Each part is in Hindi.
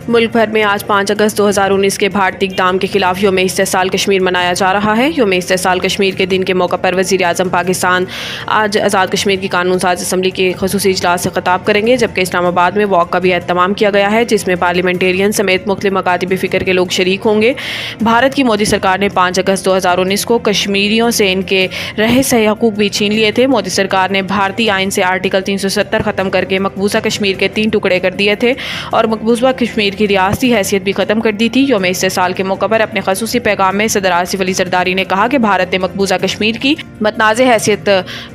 मुल्क भर में आज 5 अगस्त 2019 के भारतीय इक़दाम के खिलाफ यौम इस्तेसाल कश्मीर मनाया जा रहा है। यौम इस्तेसाल कश्मीर के दिन के मौका पर वज़ीर आज़म पाकिस्तान आज आज़ाद कश्मीर की कानून साज असम्बली के ख़ुसूसी इजलास से खिताब करेंगे, जबकि इस्लामाबाद में वॉक का भी एहतमाम किया गया है, जिसमें पार्लियामेंटेरियन समेत मुख्तलिफ मकातिब फ़िक्र के लोग शरीक होंगे। भारत की मोदी सरकार ने 5 अगस्त 2019 को कश्मीरियों से इनके रहे सही हकूक़ भी छीन लिए थे। मोदी सरकार ने भारतीय आइन से आर्टिकल 370 ख़त्म करके मकबूजा कश्मीर के 3 टुकड़े कर दिए थे और मकबूजा कश्मीर की रियासती हैसियत भी ख़त्म कर दी थी। यौम इस्तेसाल के मौका पर अपने ख़ुसूसी पैगाम में सदर आसिफ अली ज़रदारी ने कहा कि भारत ने मकबूजा कश्मीर की मतनाज़ हैसियत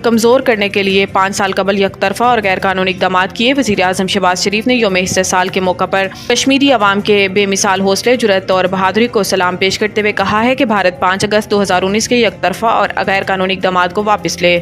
कमज़ोर करने के लिए 5 साल कबल यकतरफ़ा और गैर कानूनी इक़दाम किए। वज़ीर आज़म शहबाज शरीफ ने यौम इस्तेसाल के मौका पर कश्मीरी अवाम के बेमिसाल हौसले, जुर्रत और बहादुरी को सलाम पेश करते हुए कहा है कि भारत 5 अगस्त 2019 के यकतरफ़ा और गैर कानूनी इक़दाम को वापस ले।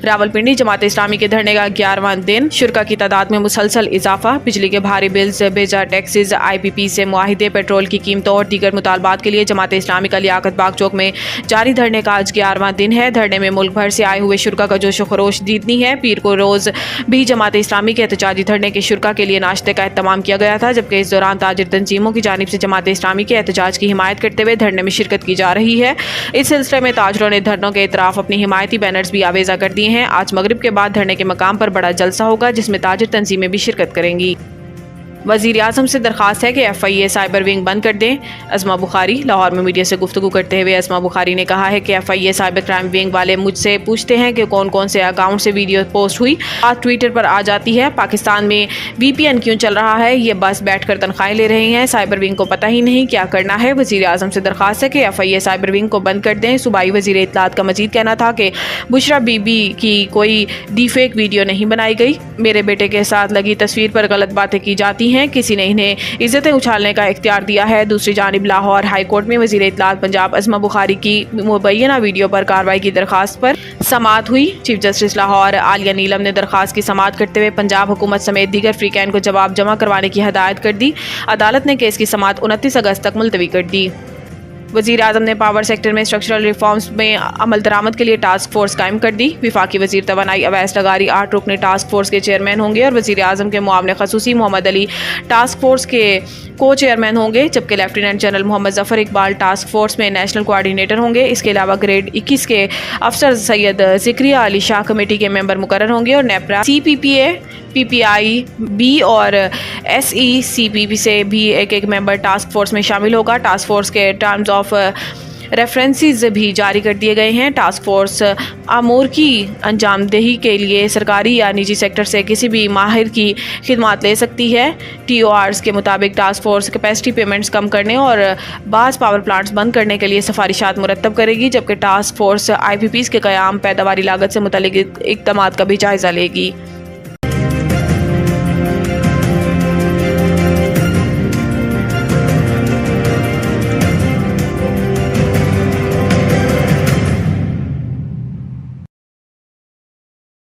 रावलपिंडी जमात इस्लामी के धरने का 11वां दिन, शुरा की तादाद में मुसलसल इजाफा, बिजली के भारी बिल्स, बेजा टैक्सेस, IPP से मुआहिदे, पेट्रोल की कीमतों और दीगर मुतालबात के लिए जमात इस्लामी का लियाकत बाग चौक में जारी धरने का आज 11वां दिन है। धरने में मुल्क भर से आए हुए शुरा का जोशो खरोश जीतनी है। पीर को रोज़ भी जमात इस्लामी के एहतजाजी धरने के शुरा के लिए नाश्ते का एहतमाम किया गया था, जबकि इस दौरान ताजिर तंजीमों की जानिब से जमात इस्लामी के एहतजाज की हिमायत करते हुए धरने में शिरकत की जा रही है। इस सिलसिले में ताजरों ने धरनों के इतराफ़ अपनी हिमायती बैनर्स भी आवेजा कर दिए हैं। आज मगरिब के बाद धरने के मकाम पर बड़ा जलसा होगा, जिसमें ताजिर तंजीमें भी शिरकत करेंगी। वज़ीर आज़म से दरख्वास्त है कि FIA साइबर विंग बंद कर दें। अज़मा बुखारी लाहौर में मीडिया से गुफ्तगू करते हुए अज़मा बुखारी ने कहा है कि FIA साइबर क्राइम विंग वाले मुझसे पूछते हैं कि कौन कौन से अकाउंट से वीडियो पोस्ट हुई, बात ट्विटर पर आ जाती है। पाकिस्तान में VPN क्यों चल रहा है, ये बस बैठ कर तनख्वाहें ले रहे हैं, साइबर विंग को पता ही नहीं क्या करना है। वज़ीर आज़म से दरख्वास्त है कि FIA साइबर विंग को बंद कर दें। सूबाई वज़ीर इत्तलात का मजीद कहना था कि बुशरा बीबी की कोई डीफेक वीडियो नहीं बनाई गई, मेरे बेटे के साथ लगी तस्वीर पर गलत बातें की जाती हैं, किसी ने इन्हें इज्जतें उछालने का इख्तियार दिया है। दूसरी जानिब लाहौर हाई कोर्ट में वज़ीर इत्तलात पंजाब अज़मा बुखारी की मुबैना वीडियो पर कार्रवाई की दरख्वास्त पर समाअत हुई। चीफ जस्टिस लाहौर आलिया नीलम ने दरख्वास्त की समाअत करते हुए पंजाब हुकूमत समेत दीगर फ्रीकैन को जवाब जमा करवाने की हदायत कर दी। अदालत ने केस की समाअत 29 अगस्त तक मुलतवी कर दी। वज़ीर आज़म ने पावर सेक्टर में स्ट्रक्चरल रिफॉर्म्स में अमल दरामद के लिए टास्क फोर्स कायम कर दी। विफाकी वज़ीर तवानाई अवैस लगारी 8 रुकनी टास्क फोर्स के चेयरमैन होंगे और वज़ीर आज़म के मुआवने ख़ुसूसी मोहम्मद अली टास्क फोर्स के को चेयरमैन होंगे, जबकि lieutenant general Mohammad Zafar Iqbal task force में नेशनल कोऑर्डिनेटर होंगे। इसके अलावा ग्रेड 21 के अफसर सैयद ज़िक्रिया अली शाह कमेटी के मेंबर मुकर्रर होंगे और नेपरा CPPA PPIB और SECPP से भी एक मेंबर टास्क फोर्स में शामिल होगा। टास्क फोर्स के टर्म्स ऑफ रेफरेंसेस भी जारी कर दिए गए हैं। टास्क फोर्स अमूर की अंजामदेही के लिए सरकारी या निजी सेक्टर से किसी भी माहिर की खिदमात ले सकती है। TORs के मुताबिक टास्क फोर्स कैपेसिटी पेमेंट्स कम करने और बाज़ पावर प्लांट्स बंद करने के लिए सिफारिशात मुरतब करेगी, जबकि टास्क फोर्स IPPs के क़याम, पैदावारी लागत से मुतल्लिक़ इक़दामात का भी जायज़ा लेगी।